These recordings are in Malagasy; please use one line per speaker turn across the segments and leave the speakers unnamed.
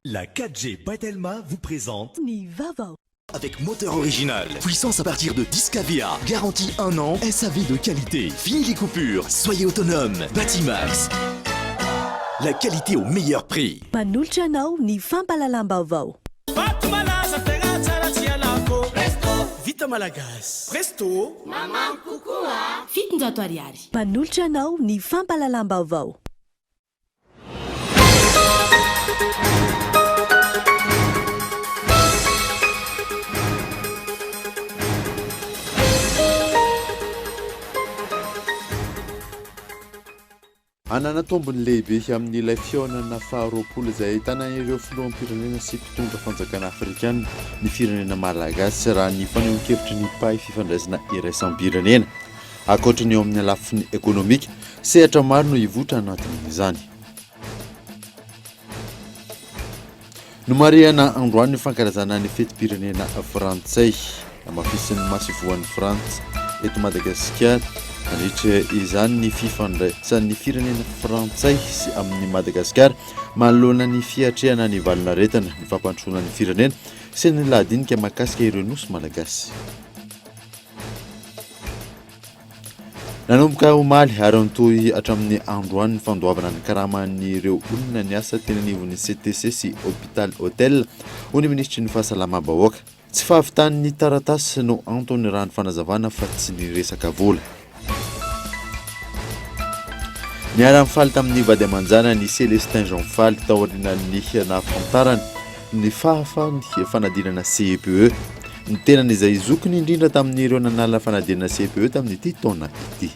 La 4G by Telma vous présente
Nivava.
Avec moteur original, puissance à partir de 10 kVA, garantie 1 an, SAV de qualité, fini les coupures, soyez autonome, Batimax. La qualité au meilleur prix.
Panulchanao ni fampalalam-baovao.
Vita Malagas. Presto.
Maman kokoa. Fitonjato ariary.
Panulchanao ni fampalalam-baovao.
Anana tombony lehibe amin'ilay fihaonana faharoapolo izay ahitana ireo filoham-pirenena sy mpitondra fanjakana afrikana ny firenena malagasy raha ny fanehoan-kevitry ny pahy fifandraisana iraisam-pirenena ankoatra ny eo amin'ny lafiny ekonomika sehatra maro no hivotra anatin'izany. Nomarihana androany ny fankalazana ny fetim-pirenena frantsay amafisin'ny masivoan'ny Frantsa eto Madagasikara. Nandritra izany ny fifandraisan'ny firenena frantsay sy amin'ny Madagasikara manoloana ny fiatrehana ny valinaretana ny fampandrosoana ny firenena sy ny ladinika mahakasika ireo nosy malagasy. Nanomboka omaly ary nitohy hatramin'ny androany ny fandoavana ny karaman'ireo olona ny asa teny anivon'ny CTC sy Hôpital Hôtel ho ny ministry ny fahasalamam-bahoaka. Tsy fahavitan'ny taratasy no antony raha ny fanazavana fa tsy ny resaka vola. Niara nifaly tamin'ny vady aman-jana ny Célestin Jean Faly taorian'ny nahafantarany ny fahafany fanadinana CPE. Ny tenany izay zokiny indrindra tamin'ireo nanala fanadinana CPE tamin'ity taona ity.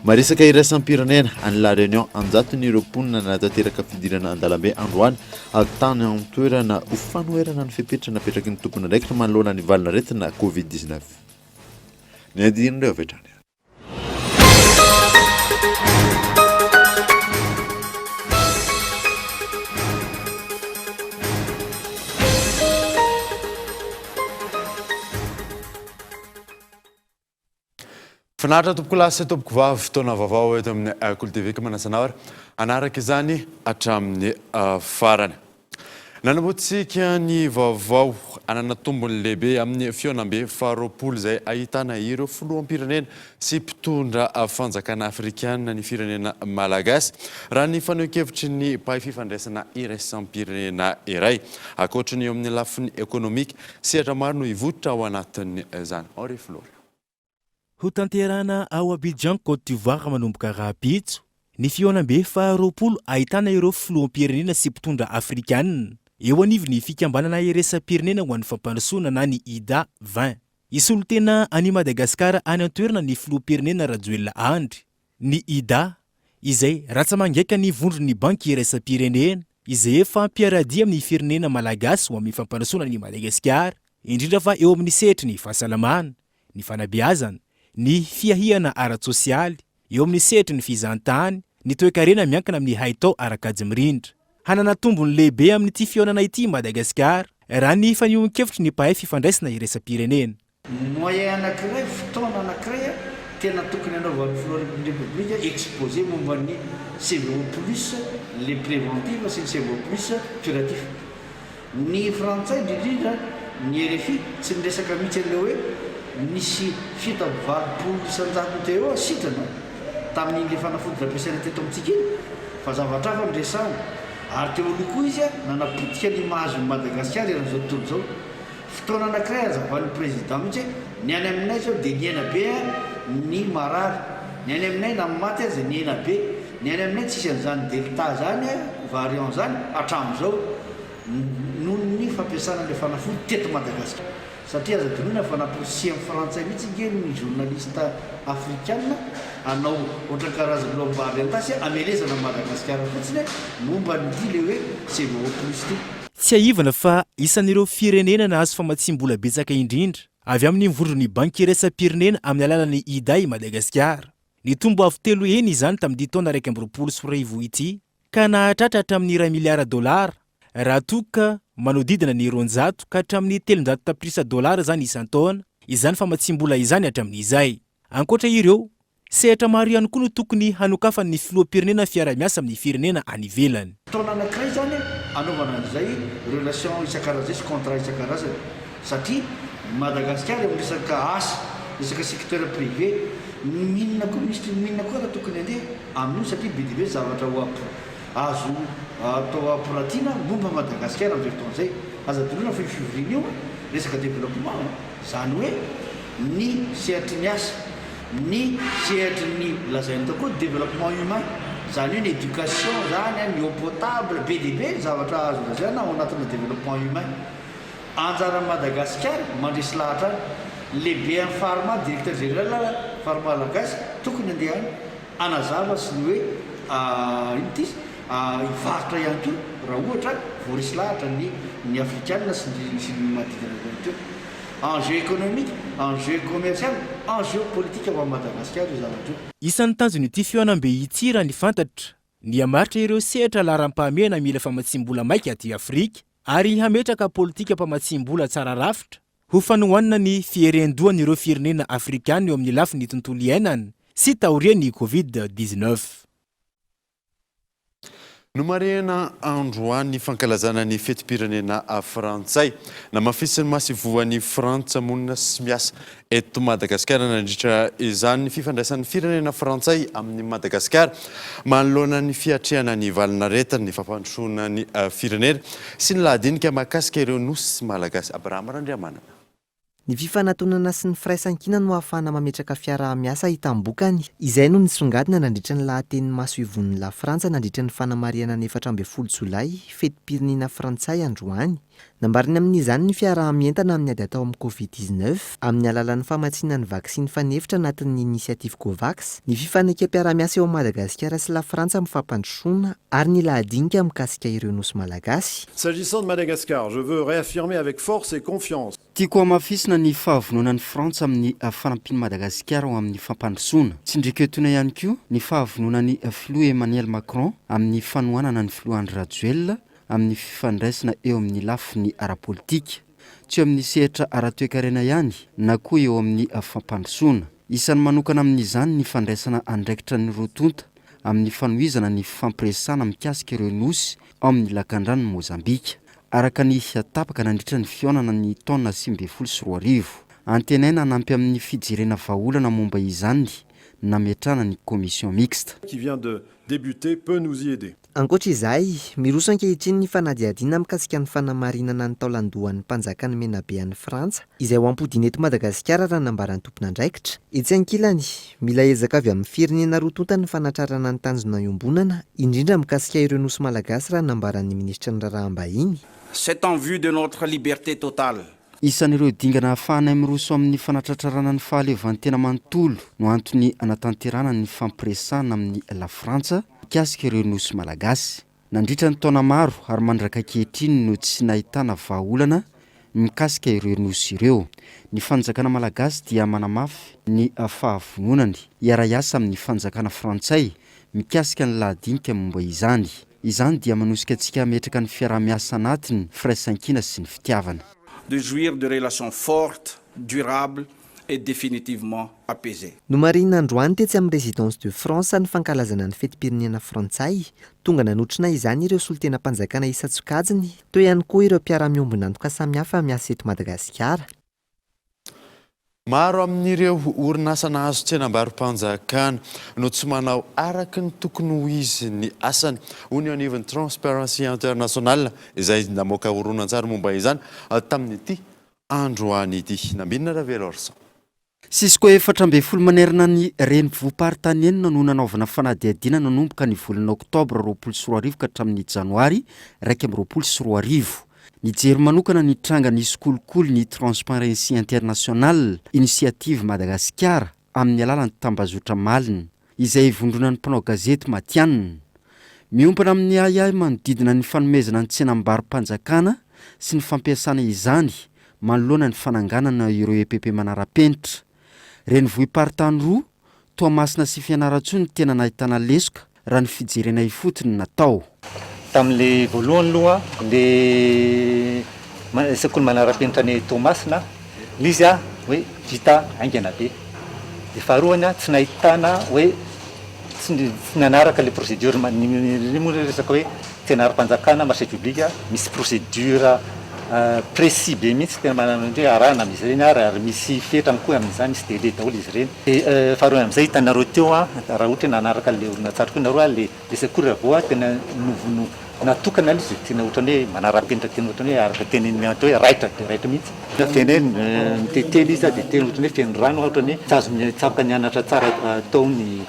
Maresaka iraisam-pirenena any La Réunion anjaton'ireo mponina natateraka fidirana andalambe androany tany amin'ny toerana ho fanoherana ny fepetra napetraky ny tompony ndraiky manoloana ny valinaretina Covid-19. Ny andinireo avetrany.
Fanaritra tompoko lasy tompoko vavy fotoana vaovao eto amin'ny Kolo TV manasanaora anaraka izany hatramin'ny farany. Nanamboatsika ny vaovao anana tombony lehibe amin'ny fihaonam-be faharoapolo izay ahitana ireo filoham-pirenena sy mpitondra fanjakana afrikana ny firenena malagasy raha ny fanehoan-kevitry ny pahy fifandraisana iraisam-pirenena iray ankoatra ny eo amin'ny lafiny ekonomika sehatra maro no hivotra ao anatin'ny izany.
Ho tanterana ao Abidjan, Côte d'Ivoire manomboka rapitso ny fihaonam-be faharoapolo ahitana ireo filoham-pirenena sy mpitondra afrikana eo anivony fikambanana iraisam-pirenena ho an'ny fampandrosoana na ny IDA 20. Isolo tena any Madagasikara any an-toerana ny filoham-pirenena Rajoelina Andry. Ny IDA izay ratsa mangaika ny vondron'ny banky iraisam-pirenena izay efa mpiaradia amin'ny firenena malagasy ho amin'ny fampandrosoana ny Madagasikara indrindra fa eo amin'ny sehatry ny fahasalamana, ny fanabeazana, ny fiahiana ara-tsosialy, eo amin'ny sehatry ny fizantany, ny toe-karena miankina amin'ny haitao arakajy mirindra. Hanana tombony lehibe amin'ity fihaonana ity Madagasikara raha ny fanehoan-kevitry ny pahay fifandraisana iraisam-pirenena.
Moyen anankiray, fotoana anankiray tena tokony anaovan'ny filohan'ny République exposé momba ny CVO plus les préventifs sy ny CVO plus curatif. Ny frantsay indrindra ny RFI tsy miresaka mihitsy an'ilay hoe nisy fitavalopolo isan-jato teo sitrana tamin'ile fanafody ampiasaina teto amintsika iny fa zavatra hafa miresana ary teo aloha koa izy nanapotika ny mahazo Madagasikara eran'izao tontolo izao. Fotoana anankiray azavan'ny président mihitsy ny any aminay zao dia ny ena be ny marary, ny any aminay na maty azy ny ena be, ny any aminay tsisy an'izany delta zany variant zany hatramin'izao noho ny fampiasana le fanafody teto Madagasikara. Satria aza donona fa naposy amin'ny frantsay mihitsy ingeny ny journaliste afrikana anao ohatra karazana lombary antasy amelezana Madagasikara fotsiny momba ny dile hoe CVO plus ty.
Tsy aivana fa isan'ireo firenena nahazo famatsim-bola betsaka indrindra avy amin'ny mivondron'ny banky iraisam-pirenena amin'ny alalan'ny IDA Madagasikara. Ny tombo avo telo eny izany tamin'ity taona 2020 ity ka nahatratra hatramin'ny $1 miliara raha toka manao didina ny $100 ka hatramin'ny $300 zany isan-taona izany famatsim-bola izany hatramin'izay. Ankoatra ireo sehatra maro ihany koa no tokony hanokafan'ny filoham-pirenena fiara-miasa amin'ny firenena any ivelany.
Taona anankiray zany anaovana an'izay relation isan-karazany sy contrat isan-karazany satria Madagasikara amin'ny resaka asa resaka secteur privé minina koa misy minina koa raha tokony andeha amin'io satria be dia be zavatra azo atao ampiratina momba Madagasikara amin'izay fotoana izay aza toloana fa février io resaka développement zany hoe ny sehatry ny asa ny sehatry ny lazainy tao koa développement humain zany hoe ny éducation zany ny eau potable be dia be zavatra azo lazaina ao anatina développement humain anjara Madagasikara mandresy lahatra lehibe amin'ny pharma directeur général pharma malagasy tokony andeha any anazava sy ny hoe hivarotra ihany koa raha ohatra voarisy lahatra ny afrikana sy ny manodidina teo enjeu économique enjeu commercial enjeu politique ao Madagasikara io zavatra io.
Isan'ny tanjony ity fihaonam-be ity raha ny fantatra ny hamaritra ireo sehatra laharam-pahamehana mila famatsim-bola maika aty Afrika ary hametraka politika mpamatsim-bola tsara rafitra ho fanohanana ny fiheren-dohan'ireo firenena afrikana eo amin'ny lafin'ny tontolo iainana sy taorian'ny Covid-19.
No marihana androany ny fankalazana ny fetim-pirenena frantsay namafisiny masivoan'ny Frantsa monina sy miasa eto Madagasikara nandritra izany ny fifandraisan'ny firenena frantsay amin'ny Madagasikara manoloana ny fiatrehana ny valinaretana ny fampandrosoana ny firenena sy ny lahadinika mahakasika ireo nosy malagasy. Abraham Randriamanana.
Ny fifanantonana sy ny firaisan-kina no ahafahana mametraka fiaraha-miasa hitambokany. Izay no nisongadina nandritra ny lahateny maso ivon'ny la Frantsa nandritra ny fanamariana ny 14 Jolay fetim-pirenena frantsay androany. Nambariny amin'izany ny fiaraha-mientana amin'ny ady atao amin'ny Covid-19 amin'ny alalan'ny famatsiana ny vaksiny fanefitra anatin'ny inisiative COVAX, ny fifanekam-piaraha-miasa eo Madagasikara sy la Frantsa mifampandrosoana ary ny lahadinika mikasika ireo nosy malagasy.
S'agissant de Madagascar, je veux réaffirmer avec force et confiance.
Tiako hamafisina ny fahavononan'ny Frantsa amin'ny fanampiany Madagasikara ao amin'ny fampandrosoana. Tsindrika etoina ihany koa ny fahavononan'ny filoha Emmanuel Macron amin'ny fanohanana ny filoha Andry Rajoelina amin'ny fifandraisana eo amin'ny lafiny ara-politika, tsy eo amin'ny sehatra ara-toekarena ihany na koa eo amin'ny fampandrosoana. Isan'ny manokana amin'izany ny fandraisana andraikitra ny rotonta amin'ny fanohizana ny fampiresana mikasika ireo nosy ao amin'ny lakandrano Mozambika. Araka ny tapaka nandritra ny fionana ny taona 2024. Antenaina nampy amin'ny fijerena vahaolana momba izany nametrana ny commission mixte.
Qui vient de débuter peut nous y aider.
Ankoatra izay, miroso ankehitriny ny fanadihadiana mikasika ny fanamarinana ny taolandohan'ny mpanjakany menabe an'ny Frantsa, izay ho ampodiana eto Madagasikara raha nambaran'ny tompon'andraikitra. Etsy ankilany, mila ezaka avy amin'ny firenena rotonta ny fanatrarana ny tanjona iombonana, indrindra mikasika ireo nosy malagasy raha nambaran'ny ministra ny raharaham-bahiny.
C'est en vue de notre liberté totale.
Isan'ireo dingana ahafahana miroso amin'ny fanatratrarana ny fahalevantena manontolo no antony anatanterana ny fampiresana amin'ny la Frantsa mikasika ireo nosy malagasy. Nandritra ny taona maro ary mandraka ankehitriny no tsy nahitana vahaolana mikasika ireo nosy ireo. Ny fanjakana malagasy dia manamafy ny fahavononany hiara-iasa amin'ny fanjakana frantsay mikasika ny lahadinika momba izany. Izany dia manosika antsika hametraka ny fiaraha-miasa anatiny firaisan-kina sy ny fitiavana.
De jouir de relations fortes, durables et définitivement apaisées.
No marina androany tetsy amin'ny résidence de France ny fankalazana ny fetim-pirenena frantsay, tonga nanotrina izany ireo solotena mpanjakana isa-tsokajiny, toy ihany koa ireo mpiara-miombona antoka samihafa miasa eto Madagasikara.
Maro amin'ireo orinasa nahazo tsenam-barom-panjakana no tsy manao araka ny tokony ho izy ny asany. Hoy ny anivon'ny Transparency International izay namoaka horonan-tsary momba izany tamin'ny ity androany ity. Nambinina Ravelo Orson.
Sisy koa 14 manerana ny renivohim-paritany no nanaovana fanadihadiana nanomboka ny volana Oktobra 2024 ka hatramin'ny Janoary 2024. Nijery manokana ny tranga nisy kolokolo ny Transparency International Initiative Madagasikara amin'ny alalan'ny tambazotra malina izay vondrona ny mpanao gazety matianina. Miompana amin'ny ayay manodidina ny fanomezana ny tsenam-barom-panjakana sy ny fampiasana izany manoloana ny fananganana ireo EPP manara-penitra. Renivohim-paritany roa, Toamasina sy Fianarantsoa ny tena nahitana lesoka raha ny fijerena ifotony natao.
Tamile voalohany aloha le sekoly manara-penitra ny Toamasina, izy hoe vita haingana be. De faharoany tsy nahitana hoe tsy nanaraka le procédure moa resaka hoe tsenarim-panjakana marché public misy procédure précis be mihitsy tena manana hoe arahana amin'izy ireny ary misy fetrany koa amin'izany misy délai daholo izy ireny. De faharoa amin'izay hitanareo teo raha ohatra nanaraka le orinantsary koa nareo le secours avao tena natokana izy tena ohatrany hoe manara-penitra tena ohatrany hoe araka teny atao hoe raitra mihitsy. Teny mitetely izy de tena ohatrany hoe feno rano ohatrany hoe tsy azo tsapaka nianatra tsara atao ny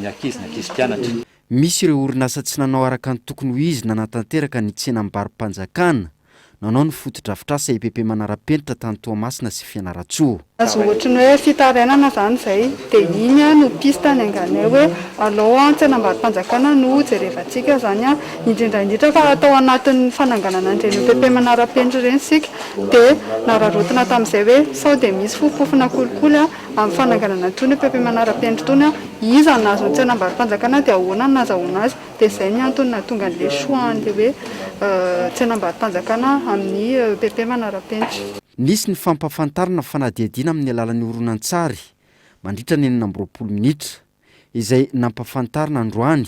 ankizy mpianatra.
Misy ireo orinasa tsy nanao araka ny tokony ho izy nanatanteraka ny tsenam-barim-panjakana. Nanao ny fotodrafitrasa EPP manara-penitra tany Toamasina sy Fianaratsoa.
Azo ohatrany hoe fitarainana zany zay dia iny no piste ny anganay hoe alao tsenam-barim-panjakana no jerevantsika zany indrindra fa atao anatin'ny fananganana an'ireny EPP manara-penitra ireny sika dia nararotina tamin'izay hoe sao dia misy fofofona kolikoly amin'ny fananganana tony EPP manara-penitra tony iza nazo ny tsenam-barim-panjakana dia ahoana ny nazahoana azy dia izay ny antony nahatonga an'ilay choix an'ilay hoe tsenam-barim-panjakana amin'ny EPP manara-penitra.
Nisy ny fampafantarana fanadihadiana amin'ny alalan'ny horonan-tsary mandritra ny 20 minitra izay nampafantarina androany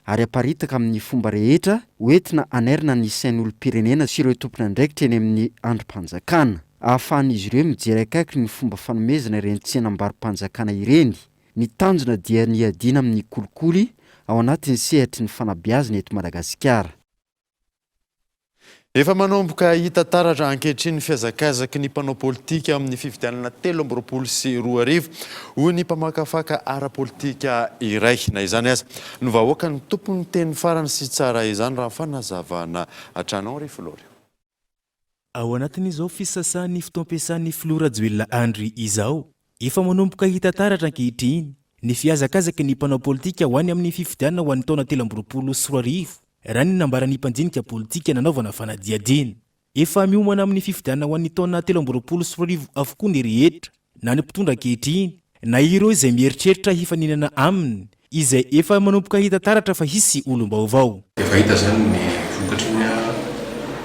ary aparitaka amin'ny fomba rehetra hoentina anairina ny sain'olom-pirenena sy ireo tompona andraikitra eny amin'ny androm-panjakana. Ahafahan'izy ireo mijery akaiky ny fomba fanomezana ireny tsenam-barim-panjakana ireny. Ny tanjona dia ny adiana amin'ny kolikoly ao anatin'ny sehatry ny fanabeazana eto Madagasikara.
Efa manomboka hita taratra ankehitriny fihazakazaky ny mpanao politika amin'ny fifidianana 20 sy 20 hoy ny mpamakafaka ara-politika iray na izany aza no vahoaka ny tompony teny farany sy tsara izany raha fanazavana atranao Refolory.
Ao anatin'izao fisasan'ny fotoam-piasan'ny Flora Joelina Andry izao efa manomboka hita taratra ankehitriny ny fihazakazaky ny mpanao politika ho any amin'ny fifidianana ho an'ny taona 20 sy 20 raha ny nambaran'ny mpanjinika politika nanaovana fanadihadiana. Efa miomana amin'ny fifidianana ho an'ny taona 20 sy 20 avokoa ny rehetra na ny mpitondra ankehitriny na ireo izay mieritreritra hifaninana aminy izay efa manomboka hita taratra fa hisy olom-baovao.
Efa hita zany ny vokatriny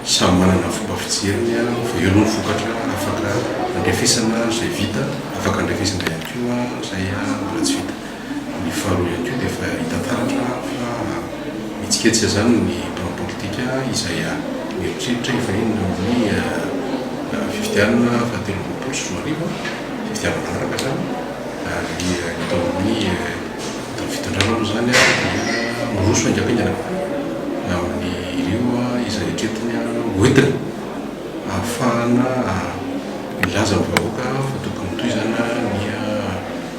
samy manana fomba fijeriny fa eo aloha ny vokatra afaka andrefesana izay vita afaka andrefesana ihany koa izay mbola tsy vita. Ny faharoa ihany koa dia efa hita taratra fa mitsiketsika zany ny mpanao politika izay mieritreritra hifanina amin'ny fifidianana fa 20 sy 20 fifidianana manaraka zany ary atao amin'ny fitondrana zany miroso angampingana amin'ny ireo izay etretina hoentina ahafahana milaza ny vahoaka fa tokony toy zany ny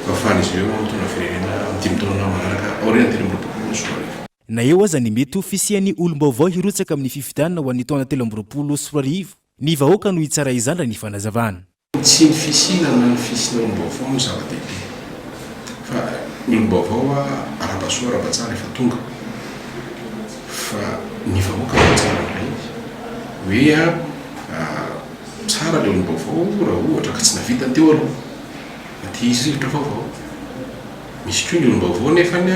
fahafahan'izy ireo mitondra firenena amin'ny 5 taona manaraka aoriana 20 sy 20.
Na eo aza ny mety ho fisian'ny olom-baovao hirotsaka amin'ny fifidianana ho an'ny taona 20 sy 20 ny vahoaka no hitsara izany raha ny fanazavana.
Tsy ny fisina na ny fisina olom-baovao ny zava-dehibe fa ny olom-baovao ara-pasoa ara-patsara efa tonga fa ny vahoaka tsara indray hoe tsara le olom-baovao raha ohatra ka tsy navitany teo aloha aty izy rivotra vaovao misy koa ny olom-baovao nefany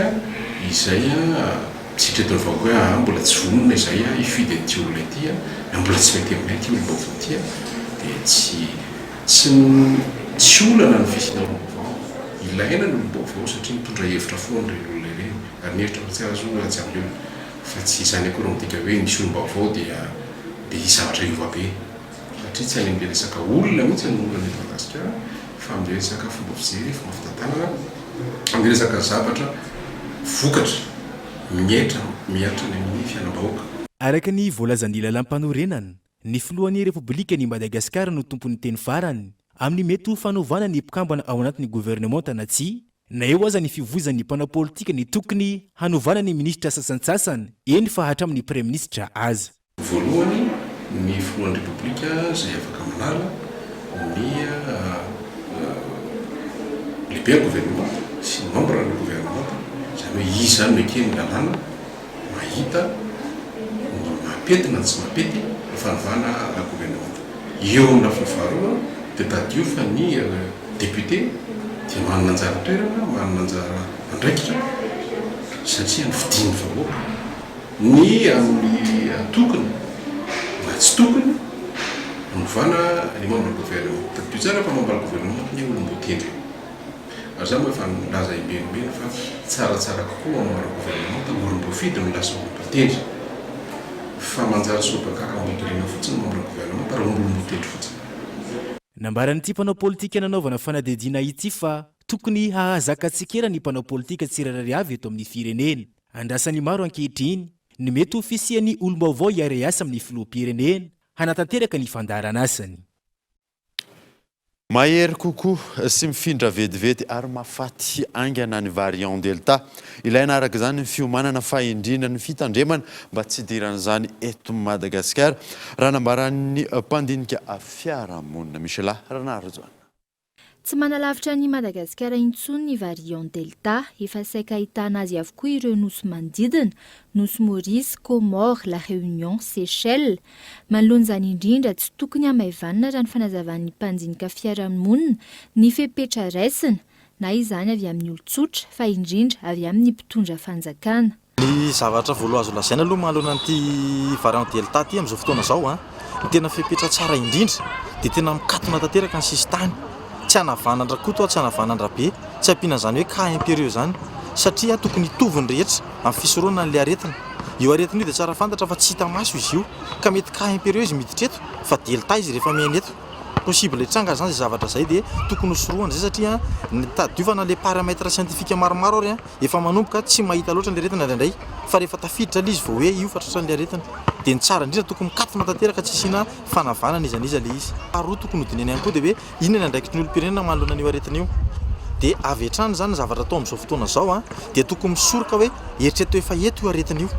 izay tsy tretony vahoaka hoe mbola tsy vonona izay ifidy an'ity olona ity na mbola tsy mety aminay ity olom-baovao ity dia tsy olana ny fisina olom-baovao ilaina ny olom-baovao satria mitondra hevitra foana ireny olona ireny ary ny hevitra fa tsy azo atsy amin'io fa tsy izany akory mitika hoe misy olom-baovao dia zavatra iova be satria tsy any amin'ilay resaka olona mihitsy ny olona eto Madagasikara fa amin'ilay resaka fomba fijery fomba fitantanana amin'ilay resaka zavatra vokatra miaitra ny amin'ny fiainam-bahoaka.
Araka ny voalazan'ny lalam-panorenana ny filohan'ny Repoblika ny Madagasikara no tompon'ny teny farany amin'ny mety ho fanaovana ny mpikambana ao anatin'ny gouvernement tanatsy na eo aza ny fivozan'ny mpanao politika ny tokony hanovana ny ministra sasantsasany eny fa hatramin'ny premier ministre aza.
Voalohany ny filohan'ny Repoblika izay afaka manala ny lehibe gouvernement sy ny membre ny gouvernement izany hoe izy zany mekeny lalàna mahita ny mapety na tsy mapety fanovana gouvernement. Eo amin'ny lafiny faharoa dia tadio fa ny député dia manana anjara toerana manana anjara andraikitra satria ny fidin'ny vahoaka ny amin'ny tokony na tsy tokony hanovana ny membre gouvernement. Tadio tsara fa membre gouvernement ny olom-botendry za moa efa nilaza ibenibeny fa tsaratsara kokoa amara gouvernement tamorom-boafidy no lasa olompatendry fa manjary sobakaka ambikirina fotsiny mamara gouvernement para ombolombotendry fotsiny.
Nambaran'ity mpanao politika nanaovana fanadihadiana ity fa tokony hahazakatsika ny mpanao politika tsirairay avy eto amin'ny firenena. Andrasany maro ankehitriny ny mety ofisiany olom-baovao hiare asa amin'ny filoham-pirenena hanatanteraka ny fandarana asany.
Mahery kokoa sy mifindra vetivety ary mafaty aingana ny variant delta. Ilaina araka izany ny fiomanana fahendrina ny fitandremana mba tsy idiran'izany eto Madagasikara. Raha nambaran'ny mpandinika fiarahamonina Michela Ranarjoana.
Tsy manalavitra ny Madagasikara intsony ny variant delta, efa saika ahitana azy avokoa ireo nosy manodidina, nosy Maurice, Comores, La Réunion, Seychelles. Manoloana izany indrindra tsy tokony hamaivanina raha ny fanazavan'ny mpandinika fiarahamonina ny fepetra raisina, na izany avy amin'ny olon-tsotra fa indrindra avy amin'ny mpitondra fanjakana.
Ny zavatra voalohany azo lazaina aloha manoloana an'ity variant delta ty amin'izao fotoana izao, ny tena fepetra tsara indrindra dia tena mikatona tanteraka ny sisitany. Tsy hanavanandrakoto, tsy hanavanandrabe, tsy ampiana izany hoe cas impérieux zany, satria tokony hitovy ny rehetra amin'ny fisoroana n'ilay aretina. Io aretina io dia tsara fantatra fa tsy hita maso izy io, ka mety cas impérieux izy miditra eto, fa delta izy rehefa miaina eto. Possible hitranga zany zay zavatra zay dia tokony hosoroana zay satria tadiovana le paramètre scientifique maromaro ary efa manomboka tsy mahita loatra n'ilay aretina indraindray, fa rehefa tafiditra ilay izy vao hoe io fa tratran'ilay aretina. Dia ny tsara indrindra tokony mikatona tanteraka tsy asiana fanavanana izaniza le izy. Faharoa tokony hodineny ihany koa dia hoe inona andraikitry ny olom-pirenena manoloana an'io aretina io. Dia avy hatrany zany zavatra atao amin'izao fotoana izao dia tokony misoroka hoe eritrereto efa eto io aretina io.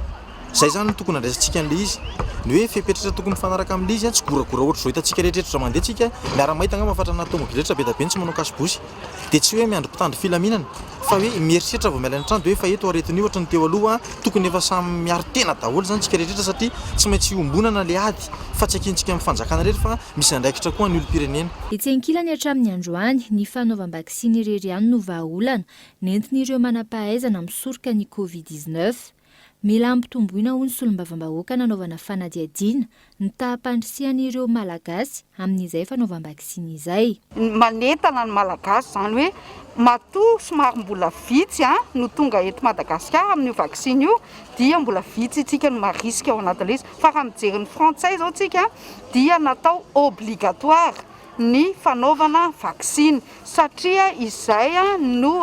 Zay zany no tokony andraisantsika an'ilay izy. Ny hoe fepetratra tokony mifanaraka amin'ilay izy tsy goragora ohatry zao hitantsika rehetra mandeha tsika miara-mahita angamba fatrana tomobily rehetra be da be tsy manao kasibosy. Dia tsy hoe miandry mpitandro filaminana fa hoe mieritreritra vao miala ny trano dia hoe efa eto aretina io ohatrany teo aloha tokony efa samy miaro tena daholo zany tsika rehetra satria tsy maintsy iombonana le ady fa tsy akintsika amin'ny fanjakana rehetra fa misy andraikitra koa ny olom-pirenena.
Etsy ankilany hatramin'ny androany ny fanaovam-bakisiny irery ihany no vahaolana nentin'ireo manam-pahaizana misoroka ny Covid-19. Mila ampitomboina hoy ny solombavam-bahoaka nanaovana fanadihadiana ny taham-pandrisian'ireo malagasy amin'izay fanaovam-bakisiny izay.
Manentana ny malagasy zany hoe matoa somary mbola vitsy no tonga eto Madagasikara amin'io vaksiny io dia mbola vitsy itsika no mariska ao anatin'ilay izy. Fa raha mijery ny frantsay zao tsika dia natao obligatoire ny fanaovana vaksiny satria izay no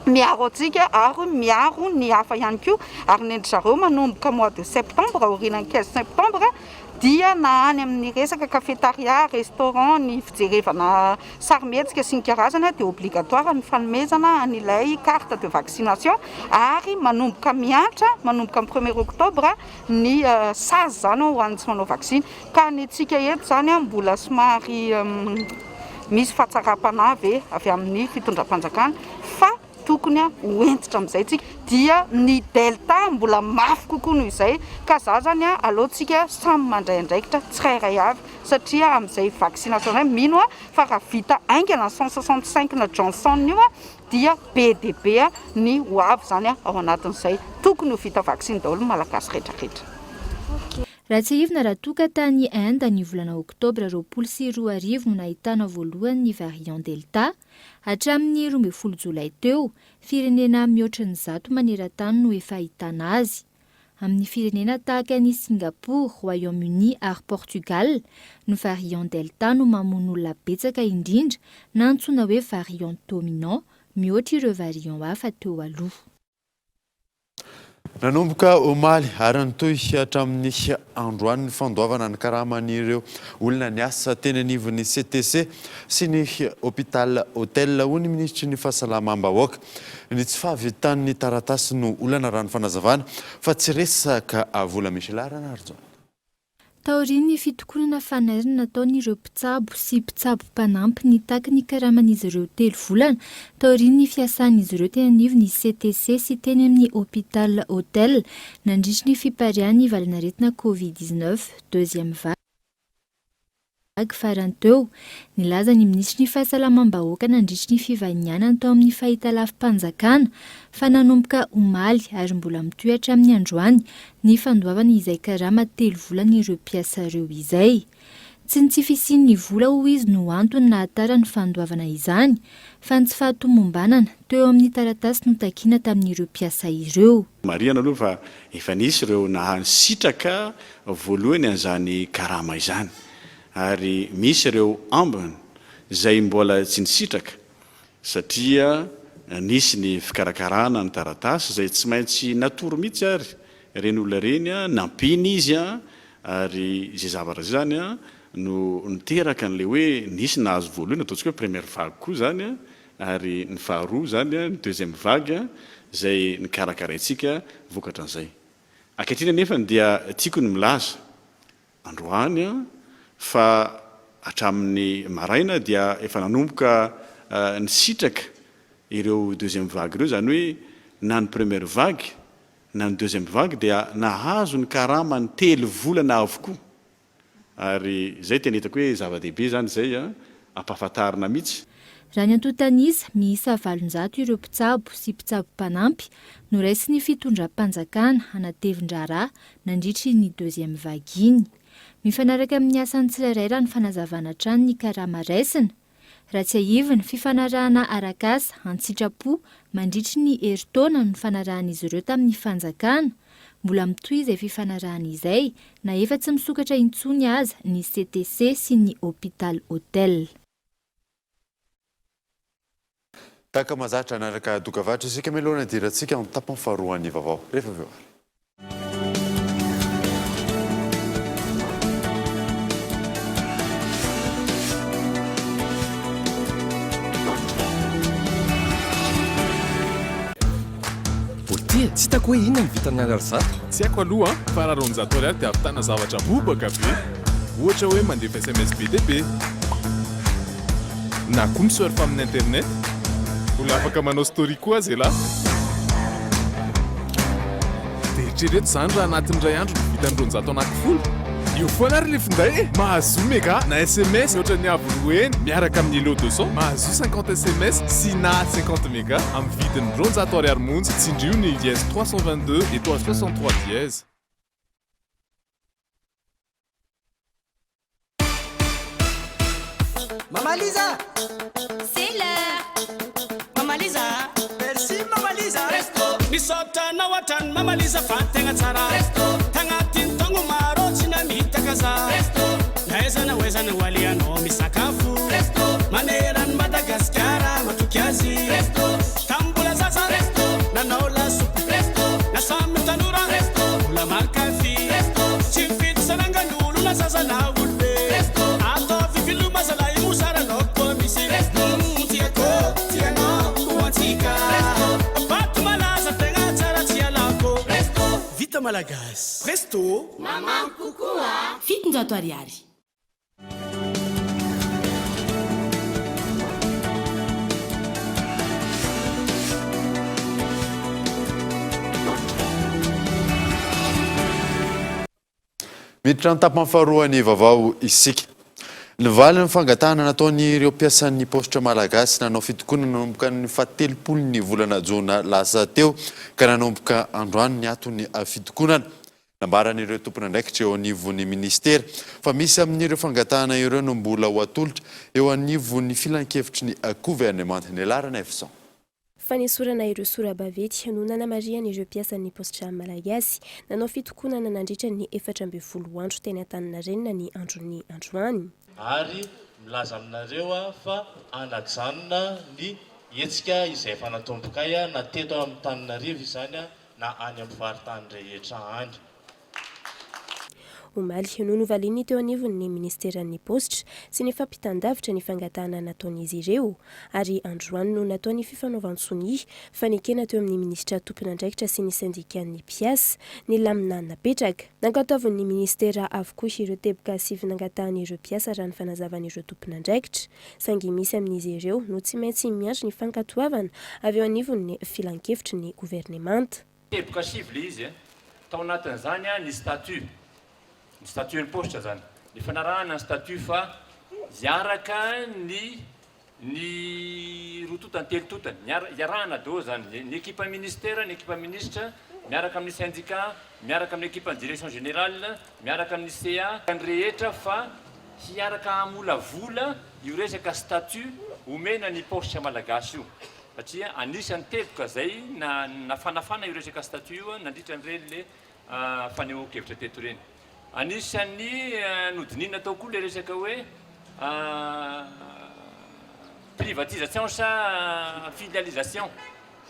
miaro atsika ary miaro ny hafa ihany koa ary nendry zareo manomboka mois de septembre aorian'ny 15 septembre dia na any amin'ny resaka cafétéria, restaurant, ny fijerevana sarimihetsika sy ny karazana dia obligatoire ny fanomezana an'ilay carte de vaccination ary manomboka miantra manomboka amin'ny 1er octobre ny SAS zany ho an'ny tsy manao vaksiny ka ny tsika eto zany mbola somary misy fahatsara-panavy avy amin'ny fitondram-panjakana fa tokony hoentitra amin'izay tsika dia ny delta mbola mafy kokoa noho izay ka za zany alohantsika samy mandray andraikitra tsirairay avy satria amin'izay vaccination zay mino fa raha vita aingana 165 na Johnson io dia be dia be ny ho avy zany ao anatin'izay tokony ho vita vaksiny daholo ny malagasy rehetrarehetra.
Raha tsy hivina raha toka tany Inde ny volana oktobra 2020 no nahitana voalohany ny variant delta, hatramin'ny 12 jolay teo, firenena mihoatra ny 100 maneran-tany no efa ahitana azy. Amin'ny firenena tahaka ny Singapour, Royaume-Uni ary Portugal, no variant delta no mamono olona betsaka indrindra na antsoina hoe variant dominant, mihoatra ireo variant hafa teo aloha.
Nanomboka omaly ary nytoy hatramin'ny androany ny fandoavana ny karaman'ireo olona ny asa teny anivon'ny CTC sy ny hôpital hôtel hoy ny ministry ny fahasalamam-bahoaka. Ny tsy fahavitan'ny taratasy no olana raha ny fanazavana fa tsy resaka vola Michela Ranarjoana.
Taorian'ny fitokonana fanairana nataon'ireo mpitsabo sy mpitsabo-panampy ny taky ny karaman'izy ireo 3 volana, taorian'ny fiasan'izy ireo teny anivon'ny CTC sy teny amin'ny hôpital hôtel nandritra ny fiparian'ny valanaretina Covid-19 deuxième vague farany teo. Nilaza ny ministry ny fahasalamam-bahoaka nandritra ny fivanianana tao amin'ny fahitalavim-panjakana fa nanomboka omaly ary mbola mitohatra amin'ny androany ny fandoavana izay karama 3 volana ireo mpiasa ireo izay. Tsy ny tsy fisian'ny vola ho izy no antony nahatara ny fandoavana izany, fa ny tsy fahatomombanana teo amin'ny taratasy notakiana tamin'ireo mpiasa ireo.
Mariana aloha fa efa nisy ireo nahasitraka voalohany an'izany karama izany, ary misy ireo ambiny izay mbola tsy nisitraka satria nisy ny fikarakarana ny taratasy izay tsy maintsy natoro mihitsy ary reny olona reny nampiny izy ary izay zavatra zany no niteraka n'le hoe nisy nahazo voalohany ataontsika hoe première vague koa zany ary ny faharoa zany ny deuxième vague izay nikarakaraintsika vokatra an'izay. Ankehitriny nefa dia tiako ny milaza androany fa hatramin'ny maraina dia efa nanomboka nisitraka ireo deuxième vague ireo, zany hoe na ny première vague na ny deuxième vague dia nahazo ny karama ny 3 volana avokoa. Ary zay tena hitako hoe zava-dehibe zany zay ampahafantarina mihitsy.
Raha ny antontanisa miisa 700 ireo mpitsabo sy mpitsabo-panampy no raisy ny fitondram-panjakana anatevin-draharaha nandritry ny deuxième vague iny. Mifanaraka amin'ny asan'ny tsirairay raha ny fanazavana trano ny karama raisina. Raha tsy ahivy ny fifanarahana arakasa an-tsitrapo mandritry ny herintaona ny fanarahan'izy ireo tamin'ny fanjakana, mbola mitohy izay fifanarahana izay na efa tsy misokatra intsony aza ny CTC sy ny hôpital hôtel.
Taka mazatra anaraka dokavatra isika meloana dirantsika amin'ny tapany faharoan'ny vaovao rehefa avy eo.
Tsy hitako hoe inona ny vitany ariary tsy haiko aloha fa raha 100 ariary dia ahavitana zavatra bobaka be, ohatra hoe mandefa SMS be dia be na koa misurfa amin'ny internet, olona afaka manao story koa azy lahy. Dia eritrereto izany raha anatin'ny iray andro no vitany 290. Io foana ary le finday mahazo mega na SMS ohatra ny avoloeny miaraka amin'ny lot 200 mahazo 50 SMS sy na 50 mega amin'ny vidiny 200 ariary monja. Tsindrio ny dièse 322 étoile 63 dièse.
Maman Lisa,
c'est l'heure.
Maman Lisa, merci Maman Lisa. Resto, misota na watan Maman Lisa fatenga tsara. Resto, tangatin tongo maro china mitakaza. Resto, naeza na weza na waliano misakafu. Resto, maneran Madagascar matukiazi. Resto, tambula zaza. Resto, na naola supu. Resto, na samu tanura. Resto, ula makafi. Resto, chifit saranga nulu na zaza na ulbe. Resto, ato vifilu mazala imusara no komisi. Resto, tiako, tiano, uantika. Resto, batu malaza tenga tsara tialako. Resto, vita malagas. Resto,
Maman Kukua. Fitinjato ariary.
Miditra ny tapany faharoan'ny vaovao isika. Ny valy ny fangatahana nataon'ireo mpiasan'ny postra malagasy nanao fitokonana nanomboka ny 17 volana jona lasa teo ka nanomboka androany ny atony fitokonana. Nambaran'ireo tompon'andraikitra eo anivon'ny ministera fa misy amin'ireo fangatahana ireo no mbola ho atolotra eo anivon'ny filan-kevitry ny gouvernement ny alarana Efson.
Fanesorana ireo sora-bavety nonana mariana ireo mpiasan'ny postra malagasy nanao fitokonana nandritra ny 14 andro teny Antaninarenina ny andron'ny androany.
Ary milaza aminareo fa anajanona ny hetsika izay efa natomboka na teto amin'ny Antananarivo izany na any amin'ny faritany rehetra any.
Omaly no novaliany teo anivon'ny ministeran'ny postra sy ny fampitandavitra ny fangatahana nataon'izy ireo ary androany no natao ny fifanaovan-tsony fanekena teo amin'ny ministra tompon'andraikitra sy ny syndikan'ny mpiasa ny lamina napetraka. Nankataovan'ny ministera avokoa ireo teboka sy fanangatan'ireo mpiasa raha ny fanazavan'ireo tompon'andraikitra sangy misy amin'izy ireo no tsy maintsy miandry ny fankatoavana avy eo anivon'ny filan-kevitry ny gouvernemanta.
Teboka sivy izy tao anatin'izany ny statut. Ny statut ny postra zany. Ny fanarahana ny statut fa ziaraka ny rototany telototany. Iarahana do zany. Ny équipe ministère, ny équipe ministre, miaraka amin'ny syndicat, miaraka amin'ny équipe direction générale, miaraka amin'ny CA, kan rehetra fa hiaraka amolavola io resaka statut omena ny postra malagasy io satria anisany teboka zay na fanafana io resaka statut io nandritra nyreny le fanehoan-kevitra teto reny. Anisany nodinina tao koa le resaka hoe privatisation sa filialisation.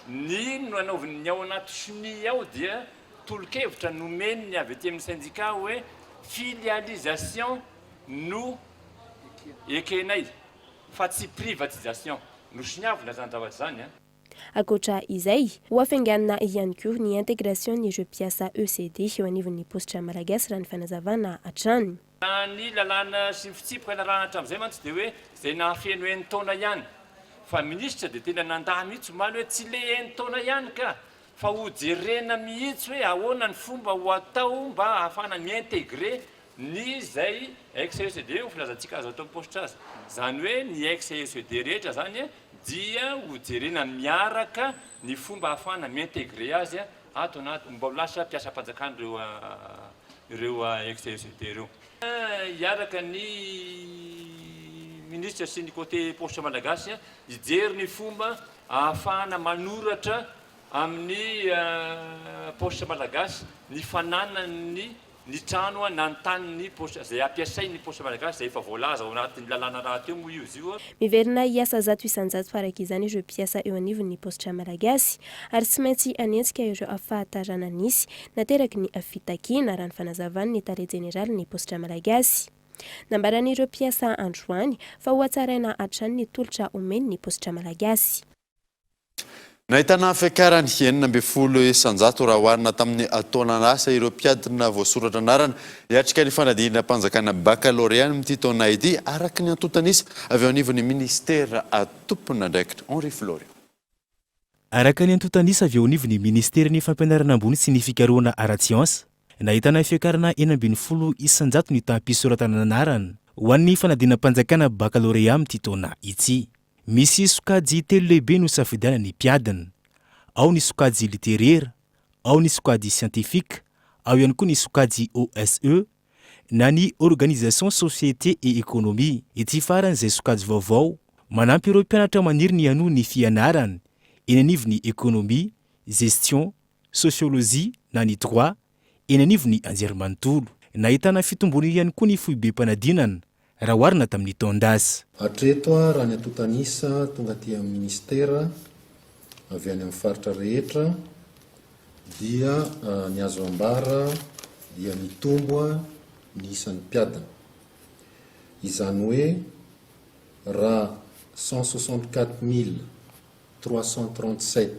Ny nanaoviny ao anaty SNI ao dia tolo-kevitra nomeny avy aty amin'ny syndicat hoe filialisation no ekenay fa tsy privatisation no siniavina zany zavatra zany a.
Ankoatra izay, ho afianganana ihany koa ny intégration ny ireo mpiasa ECD eo anivon'ny postra malagasy raha ny fanazavana hatrany.
Ny lalàna sy fitsipika narahana hatramin'izay mantsy dia hoe zay nahafeno enitaona ihany. Fa ministra dia tena nandahy mihitsy omaly hoe tsy le enitaona ihany ka fa ho jerena mihitsy hoe ahoana ny fomba ho atao mba ahafahana miintégré ny zay ex-ECD ho filazantsika azo atao postra azy. Zany hoe ny ex-ECD rehetra zany dia ho jerena miaraka ny fomba ahafahana miintégré azy ato anaty mba ho lasa mpiasa-panjakana ireo ex-ECD ireo. Iaraka ny ministre sy ny côté postra malagasy hijery ny fomba ahafahana manoratra amin'ny postra malagasy ny fananany ny trano na ny tany postra zay ampiasain'ny postra malagasy zay efa voalaza ao anatin'ny lalàna raha teo moa izy io.
Miverina hiasa zato isan-jato faraka izany ireo mpiasa eo anivon'ny postra malagasy ary tsy maintsy anentsika ireo afahatarana nisy nateraky ny fitakiana raha ny fanazavany ny tare jeneraly ny postra malagasy. Nambaran'ireo mpiasa androany fa ho atsaraina hatrany ny tolotra omeny ny postra malagasy.
Nahitana fiakarany 9 isanjato raha oharina tamin'ny taonan'asa ireo mpiadina voasoratra anarana hiatrika ny fanadinana mpanjakana baccalauréat amin'ity taona ity araka ny antotanisy avy ao anivon'ny ministera tompona andraikitra Henri Florio.
Araka ny antotanisy avy ao anivon'ny ministera ny fampianarana ambony sy ny fikarohana ara-tsiansa nahitana fiakarana 9 isanjato ny tampisoratana anarana ho an'ny fanadinana mpanjakana baccalauréat amin'ity taona ity. Misy sokajy telo lehibe no safidiana ny mpiadina. Ao ny sokajy littéraire, ao ny sokajy scientifique, ao ihany koa ny sokajy OSE na ny organisation société et économie. Ity faran'izay sokajy vaovao manampy ireo mpianatra maniry ny hanohy ny fianarana eny anivon'ny économie, gestion, sociologie na ny droit eny anivon'ny anjerimanontolo. Nahitana fitombony ihany koa ny foibe-mpanadinana raha oharina tamin'ny taondasa.
Hatreto raha ny antotanisa tonga aty amin'ny ministera avy any amin'ny faritra rehetra dia ny azo ambara dia mitombo ny isan'ny mpiadina. Izany hoe raha 164,337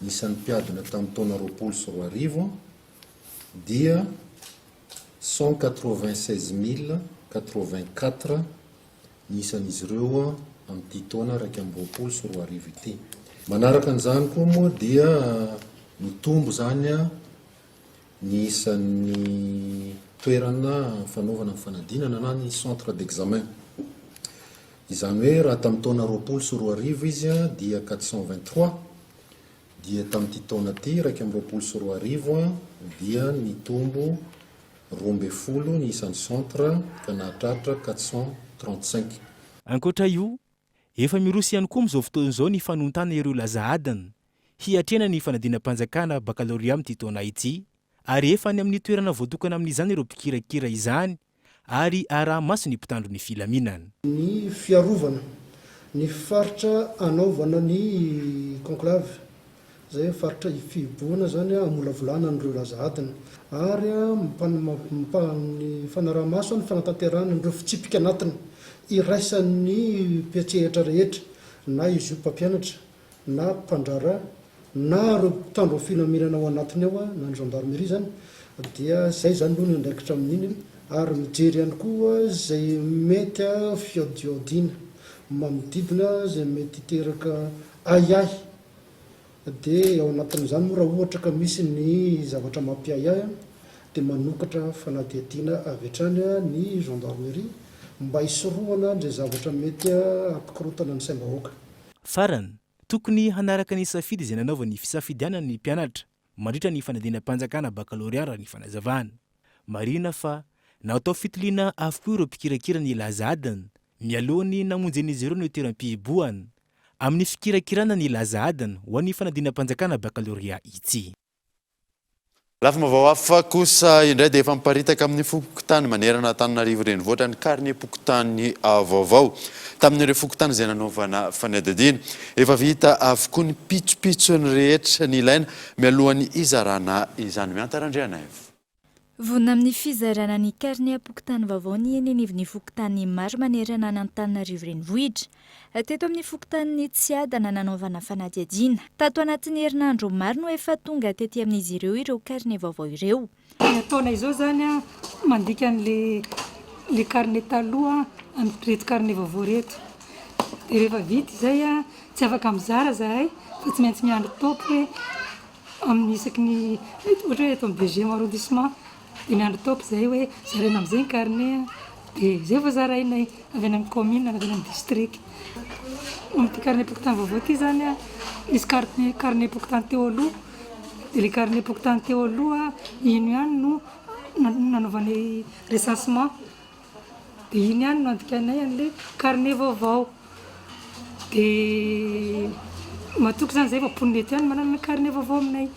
ny isan'ny mpiadina tamin'ny taona 2020 dia 196,084 ny isan'izy ireo amin'ity taona 2020 ity. Manaraka an'izany koa moa dia mitombo zany ny isan'ny toerana fanaovana ny fanadinana na ny centre d'examen. Izany hoe raha tamin'ny taona 2020 izy dia 423 dia tamin'ity taona ity 2020 dia mitombo 12 ny isan'ny centre ka nahatratra 435.
Ankoatra io, efa mirosy ihany koa amin'izao fotoan'izao ny fanontana ireo lazahadina hiatrena ny fanadinam-panjakana baccalauréat amin'ity taona ity ary efa any amin'ny toerana voatokana amin'izany ireo mpikirakira izany ary arahamaso ny mpitandro ny filaminana.
Ny fiarovana ny faritra anaovana ny conclave zay faritra fiboana zany amolavolana n'ireo lazahadina ary ny fanarahamaso ny fanatanterahana n'ireo fitsipika anatiny iraisan'ny mpiatsehatra rehetra na izy io mpampianatra na mpandrara na reo mpitandro filaminana ao anatiny ao na ny gendarmerie zany dia zay zany aloha ny andraikitra amin'iny ary mijery ihany koa zay mety fiodiodina manodidina zay mety teraka ayay dia ao anatin'izany moa raha ohatra ka misy ny zavatra mampiayay dia manokatra fanadihadiana avy hatrany ny gendarmerie mba hisorohana izay zavatra mety ampikorotana ny saim-bahoaka.
Farany, tokony hanaraka ny safidy izay nanaovany ny fisafidianana ny mpianatra mandritra ny fanadinam-panjakana baccalauréat raha ny fanazavana. Marina fa natao fitiliana avokoa ireo mpikirakira ny lazadiny mialohany namonjen'izy ireo ny toeram-pihibohany amin'ny fikirakirana ny lazadiny ho an'ny fanadinam-panjakana bakaloria itsy.
Lafim-baovao hafa kosa indray dia efa miparitaka amin'ny fokotany manerana Antananarivo renivohitra ny karne pokotany vaovao. Tamin'ireo fokotany izay nanaovana fanadihadiana efa vita avokoa ny pitsopitsony rehetra ny ilaina mialohan'ny izarana izany miantarandriana evo.
Vonona amin'ny fizarana ny karne pokotany vaovao ny enenivon'ny fokotany maro manerana ny Antananarivo renivohitra. Teto amin'ny fokotany Tsiadana nanaovana fanadihadiana. Tato anatin'ny herinandro maro no efa tonga tety amin'izy ireo karne vaovao ireo.
Ataona izao zany mandika le karne taloha amin'ny reto karne vaovao reto. Dia rehefa vita izay tsy afaka mizara zahay fa tsy maintsy miandry topo hoe amin'ny isaky ny ohatra hoe eto amin'ny deuxième arrondissement dia miandry topo zay hoe zaraina amin'izay ny karne dia izay vao zarainay avy any amin'ny commune na avy any amin'ny district. Amin'ny karne pokotany vaovao ity zany misy karne pokotany teo aloha dia le karne pokotany teo aloha iny ihany no nanaovanay recensement dia iny ihany no andikanay an'ilay karne vaovao. Dia matoky zany zay vamponety ihany manana karne vaovao aminay.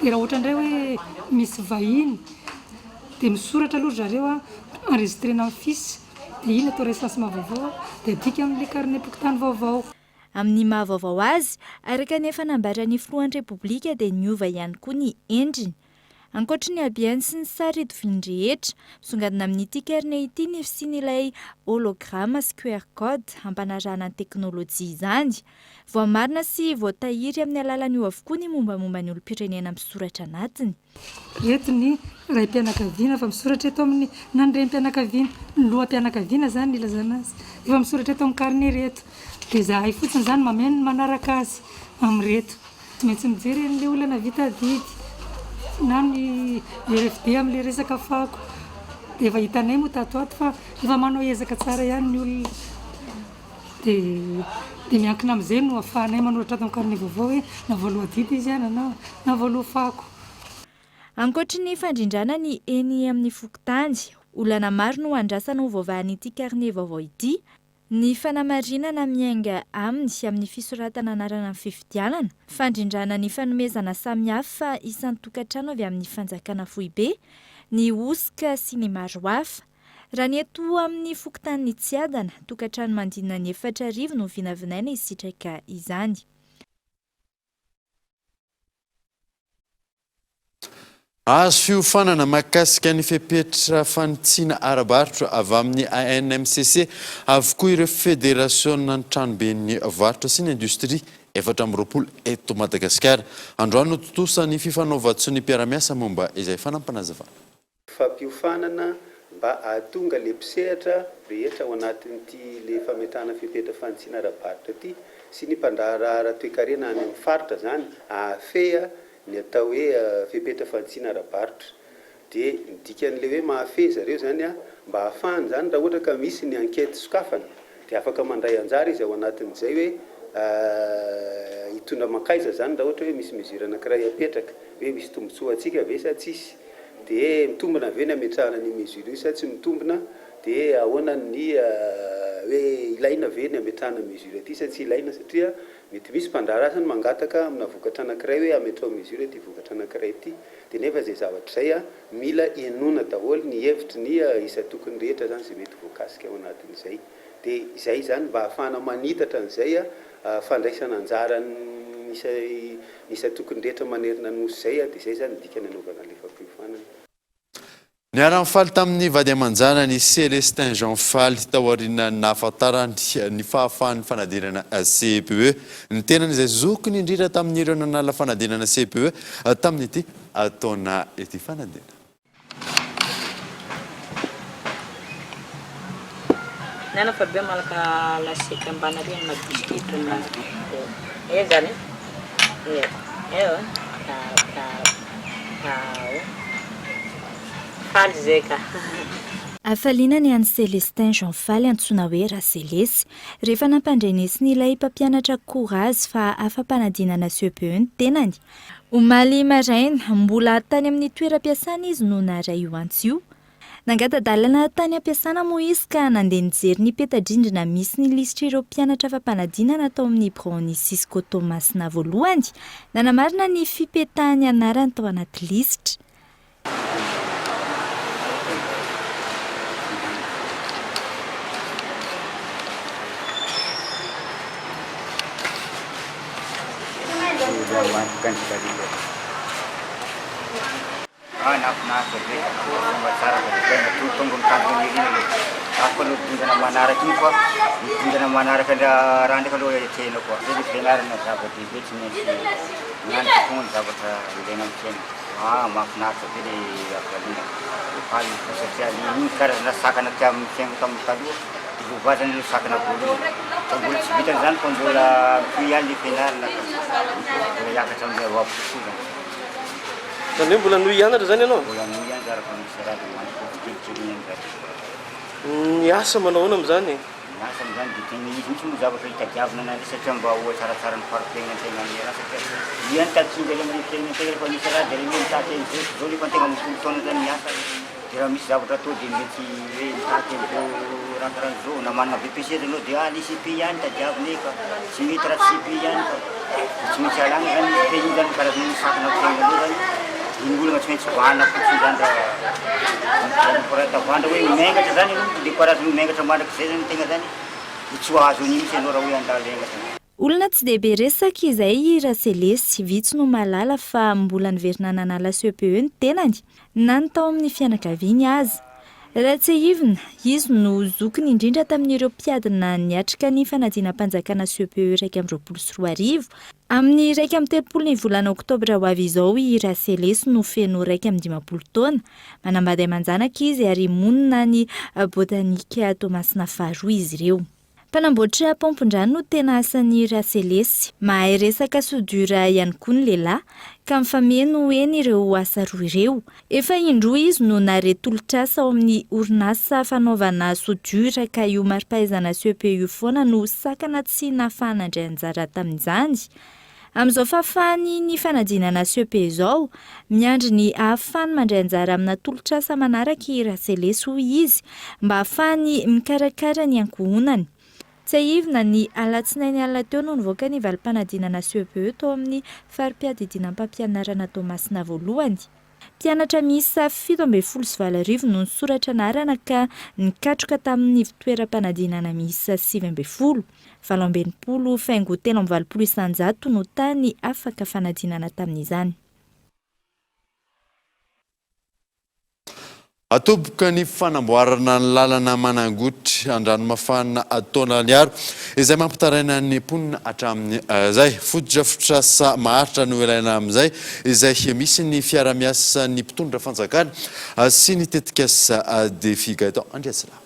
Dia raha ohatra indray hoe misy vahiny dia misoratra aloha zareo enregistrena amin'ny fisy dia iny atao recensement vaovao dia adika amin'ilay karne pokotany vaovao.
Amin'ny mahavaovao azy, araka ny efa nambaran'ny filohan'ny repoblika dia niova ihany koa ny endriny. Ankoatra ny habeany sy ny sary itoviny rehetra, misongadina amin'ity karne ity ny fisian'ilay hologramme sy QR code hampanarahana ny teknôlôjia izany. Voamarina sy voatahiry amin'ny alalan'io avokoa ny mombamomba ny olom-pirenena misoratra anatiny.
Reto ny raim-pianakaviana efa misoratra eto amin'ny nandrem-pianakaviana, ny loham-pianakaviana zany ilazana azy. Efa misoratra eto amin'ny karne reto. Dia zahay fotsiny zany mameno manaraka azy amin'reto. Tsy maintsy mijery an'ilay olana vita didy na ny RFD amin'ilay resaka fako. Dia efa hitanay moa tato fa efa manao ezaka tsara ihany ny olona. Dia miankina amin'izay no ahafahanay manoratra ato amin'ny karne vaovao hoe na voaloha didy izy ihany na voaloha fako.
Ankoatra ny fandrindrana ny eny amin'ny fokotany, olana maro no andrasana ho vaovan'ity karne vaovao ity. Ny fanamarinana miainga amin'ny fisoratana anarana ny fifidianana, fandrindrana ny fanomezana samihafa isan'ny tokantrano avy amin'ny fanjakana foibe, ny osika sy ny maro hafa. Raha ny eto amin'ny fokotany Tsiadana, tokantrano mandinina ny 4,000 no vinavinaina isitraka izany.
Azo fiofanana mahakasika ny fepetra fanitsiana arabarotra avy amin'ny ANMCC avokoa ireo federasiona ny tranoben'ny varotra sy ny industria 420 eto Madagasikara. Androany no totosa ny fifanaovatso ny mpiara-miasa momba izay fanampanazavana.
Fampiofanana mba ahatonga le mpisehatra rehetra ao anatin'ity le fametahana fepetra fanitsiana arabarotra ity sy ny mpandraharahara toe-karena any amin'ny faritra zany ahafeha ny atao hoe fepetra fanitsiana arabarotra. Dia ny dikan'ilay hoe mahafehy zareo zany mba ahafahany zany raha ohatra ka misy ny ankety sokafana dia afaka mandray anjara izy ao anatin'izay hoe hitondra makaiza zany raha ohatra hoe misy mesure anankiray apetraka hoe misy tombontsoa atsika ve sa tsisy. Dia mitombona ve ny ametrahana ny mesure io sa tsy mitombona, dia ahoana ny hoe ilaina ve ny ametrahana mesure ity sa tsy ilaina, satria mety misy mpandrarasa ny mangataka amina vokatra anankiray hoe ametrao mesure ity vokatra anankiray ity. Dia nefa zay zavatra zay mila enona daholo ny hevitry ny isa tokony rehetra zany zay mety voakasika ao anatin'izay. Dia izay zany mba ahafahana manitatra an'izay fandraisana anjara isa tokony rehetra manerina nosy zay. Dia izay zany dikany anaovana le fampiofanana.
Ny ara-mifaly tamin'ny vady aman-jana ny Célestin Jean Faly taoriana nahafantarany ny fahafahan'ny fanadirana CPE. Ny tenany izay zokiny indrindra tamin'ireo nanala fanadirana CPE tamin'ity ataona ity fanadina.
Nana fa be malaka lasety ambana reny madiskito na zany faly zay ka.
Afaliana ny an'i Célestin Jean Faly antsoina hoe Raselesy rehefa nampandrenesiny ilay mpampianatra Courage fa afa-panadinana CPE ny tenany. Omaly maraina mbola tany amin'ny toeram-piasana izy no naray io antsy io. Nangatadalana tany ampiasana moa izy ka nandeha nijery ny peta-drindrina misy ny lisitra ireo mpianatra fampanadinana atao amin'ny Brony Cisco Thomasina voalohany, nanamarina ny fipetahany anarany tao anaty lisitra.
Zany mbola noho hianatra zany ianao? Niasa manao ahoana amin'izany?
Niasa amin'izany dia tena izy mihitsy moa zavatra hitadiavana an'andry satria mba ho tsaratsara ny fari-piainantegna amin'ny raha satria iany tatsindry ilay amin'ny fiainantegna rehefa misy raha dia ilay mitaty an'izao zao nefa antegna mifolo taona zany miasa dia raha misy zavatra atao dia mety hoe mitaty an'izao raha karan'izao na manana BPC anao dia ny CP ihany tadiavina eka tsy mety raha CP ihany fa tsy maintsy alagna zany izy te iny zany karazana misakana fiaina aloha zany iny olona tsy maintsy vahana fotsiny zany raha tavandra hoe mengatra zany aloha dia karazana mengatra mandrak'izay zany tegna zany tsy ho azo an'iny mihitsy ianao raha hoe andala engatra.
Olona tsy dehibe resaka izay Raselesy, vitsy no malala fa mbola niverina nanala CPE ny tenany na ny tao amin'ny fianakaviany azy. Raha tsy ivina, izy no zokiny indrindra tamin'ireo mpiadina niatrika ny fanadinam-panjakana CPE 2024 amin'ny 1 volana Oktobra ho avy izao i Raselesy no feno 15 taona, manambady amanjanaka izy ary monina ny botanika Thomasina faharoa izy ireo. Mpanamboatra pompon-drano no tena asan'ny Raselesy, mahay resaka sodira ihany koa ny lehilahy ka mifameno eny ireo asa roa ireo. Efa indroa izy no naretolotr'asa ao amin'ny orinasa fanaovana sodira ka io mari-pahaizana CPE foana no sakana tsy nahafahana indray anjara tamin'izany. Amin'izao fahafahany ny fanadinana CPE izao, miandry ny ahafahany mandray anjara amina tolotr'asa manaraka i Raselesy hoy izy mba ahafahany mikarakara ny ankohonany. Tsy ivina ny alatsinainy alina teo no nivoaka ny valim-panadinana CPE tao amin'ny farim-piadidinam-pampianarana Thomasina voalohany. Mpianatra miisa 720 no nisoratra anarana ka nikatroka tamin'ny fitoeram-panadinana miisa 720. 720 faingo 320 isanjato no tany afaka fanadinana tamin'izany.
Atoboka ny fanamboarana ny lalana manangotry an-dranomasina Tonaliaro izay mampitaraina ny mponina hatramin'ny zay fotodrafitrasa maharitra no ilaina amin'izay izay misy ny fiara-miasa ny mpitondra fanjakana sy ny tetikasa defiga eto Andriasilava.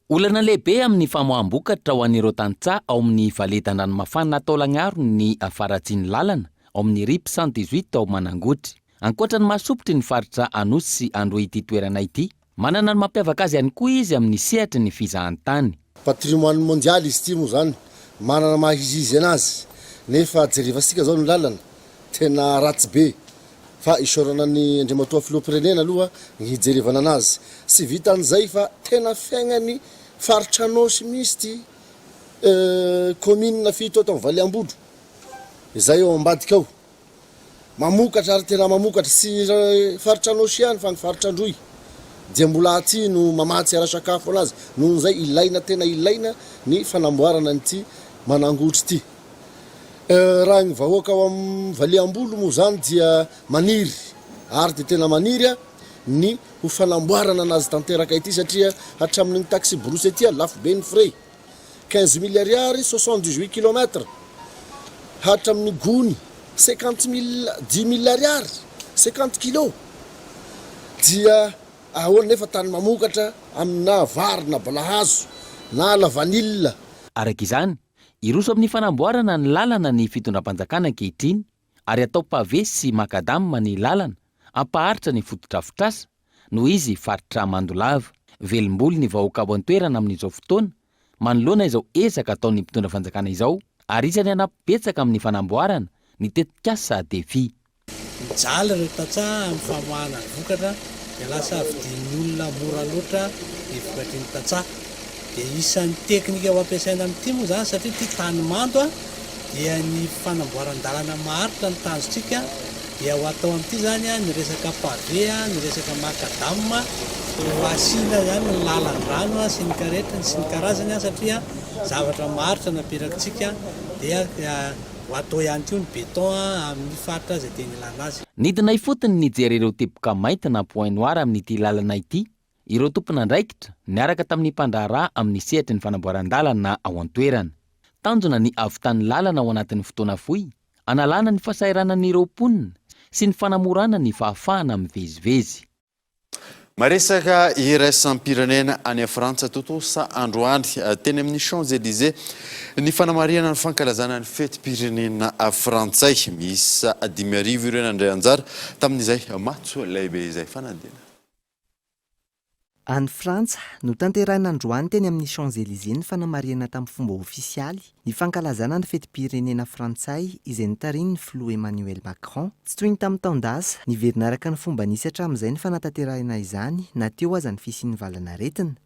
Olana lehibe amin'ny famoaham-bokatra ho an'ireo tantsaha ao amin'ny valeta-dranomasina Tonaliaro ny afaratsiany lalana ao amin'ny RIP 118 ao Manangotry. Ankoatra ny mahasopotry ny faritra Anosy sy Andro ity toerana ity, manana ny mampiavaka azy ihany koa izy amin'ny sehatry ny fizahantany.
Patrimoine mondial izy ity moa zany, manana mahizizy anazy. Nefa jerevasika zao ny lalana tena ratsy be. Fa isorana ny Andriamatoa filoham-pirenena aloha ny hijerevana anazy. Sy vitan'izay fa tena fiainany faritra Anosy misy ty commune fito atao Valiambodro. Izay eo ambadika ao. Mamokatra ary tena mamokatra sy faritra Anosy ihany fa ny faritra Androy. Dia mbola aty no mamatsy ara-sakafo anazy. Noho izay ilaina tena ilaina ny fanamboarana an'ity Manangotry ity. Raha ny vahoaka ao amin'ny Valiambolo moa zany dia maniry. Ary dia tena maniry ny ho fanamboarana anazy tanteraka ity satria hatramin'ny taxi borosy ity lafo be ny frais. 15 000 ariary 78 km. Hatramin'ny gony 10 000 ariary 50 kilo. Dia ahoana nefa tany mamokatra amina vary na balahazo na la vanille.
Araka izany, iroso amin'ny fanamboarana ny lalana ny fitondram-panjakana ankehitriny ary atao pavé sy makadama ny lalana ampaharitra ny fotodrafitrasa noho izy faritra Mandolava. Velom-boly ny vahoaka ao an-toerana amin'izao fotoana manoloana izao ezaka ataon'ny mpitondra fanjakana izao ary isany anampibetsaka amin'ny fanamboarana ny tetikasa defi.
Mijaly ireo tantsaha amin'ny famoahana ny vokatra
dia lasa avidian'ny olona mora loatra ny vokatry ny tatsaha. Dia isan'ny teknika ho ampiasaina amin'ity moa zany satria ity tany mando a dia ny fanamboaran-dalana maharitra ny tanjotsika dia ho atao amin'ity zany a ny resaka pavé a, ny resaka makadama ho asiana zany ny lalan-drano a sy ny karetrany sy ny karazany a satria zavatra maharitra napetrakintsika dia ho atao ihany koa ny béton a amin'ny faritra izay tena ilana azy.
Nidinay fotony nijery ireo teboka mainty na point noir amin'ity lalana ity. Ireo tompona andraikitra niaraka tamin'ny mpandraharaha amin'ny sehatry ny fanamboaran-dalana ao an-toerana. Tanjona ny avitan'ny lalana ao anatin'ny fotoana fohy, analana ny fahasahiranan'ireo mponina sy ny fanamorana ny fahafahana mivezivezy.
Maresaka iraisam-pirenena any Frantsa totosa androany teny amin'ny Champs-Élysées ny fanamariana ny fankalazana ny fetim-pirenena frantsay miisa 5,000 ireo nandray anjara tamin'izay matso lehibe izay fanadina.
Any Frantsa no tanterahina androany teny amin'ny Champs-Élysées ny fanamariana tamin'ny fomba ofisialy ny fankalazana ny fetim-pirenena frantsay izay nitarihin'ny filoha Emmanuel Macron. Tsy toy ny tamin'ny taon-dasa niverina araka ny fomba nisy hatramin'izay ny fanatanterahina izany na teo aza ny fisian'ny valanaretina.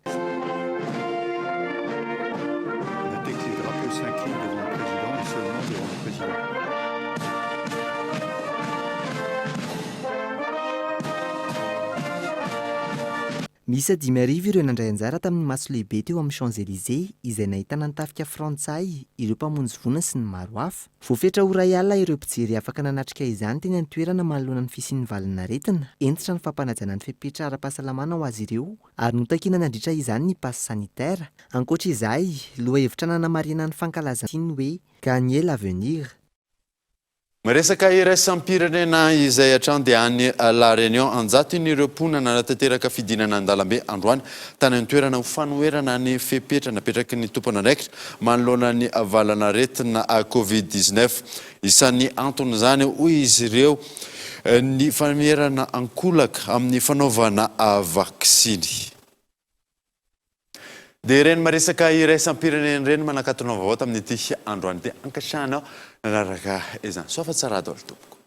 Misy 10,000 ireo nandray anjara tamin'ny matso lehibe teo amin'ny Champs-Élysées izay nahitana ny tafika frantsay, ireo mpamonjy vonina sy ny maro hafa. Voafetra ho ray alina ireo mpijery afaka nanatrika izany teny an-toerana manoloana ny fisian'ny valanaretina, entitra ny fampanajana ny fepetra ara-pahasalamana ho azy ireo ary notakiana nandritra izany ny passe sanitaire. Ankoatra izay, loha hevitra nanamariana ny fankalazana tiany hoe gagner l'avenir.
Maresaka iraisam-pirenena izay hatrany dia any La Réunion anjato ireo mponina nanatanteraka fidinana an-dalambe androany tany an-toerana ho fanoherana ny fepetra napetraky ny tompona andraikitra manoloana ny valanaretina Covid-19. Isan'ny antony izany hoy izy ireo ny famerana ankolaka amin'ny fanaovana vaksiny. Dia ireny maresaka iraisam-pirenena ireny manakatona vaovao tamin'ity androany dia ankasiahanao nanaraka izany. Soafa tsara daholo tompoko.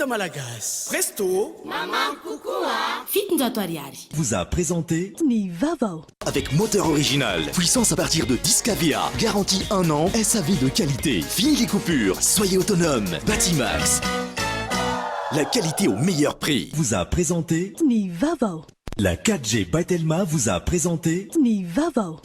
Malagasy. Presto.
Maman Koukoua. Fitinjato Ariari
vous a présenté
Ni Vavao.
Avec moteur original, puissance à partir de 10 kVA, garantie 1 an, SAV de qualité. Fini les coupures, soyez autonome. Batimax. La qualité au meilleur prix. Vous a présenté
Ni Vavao.
La 4G by Telma vous a présenté
Ni Vavao.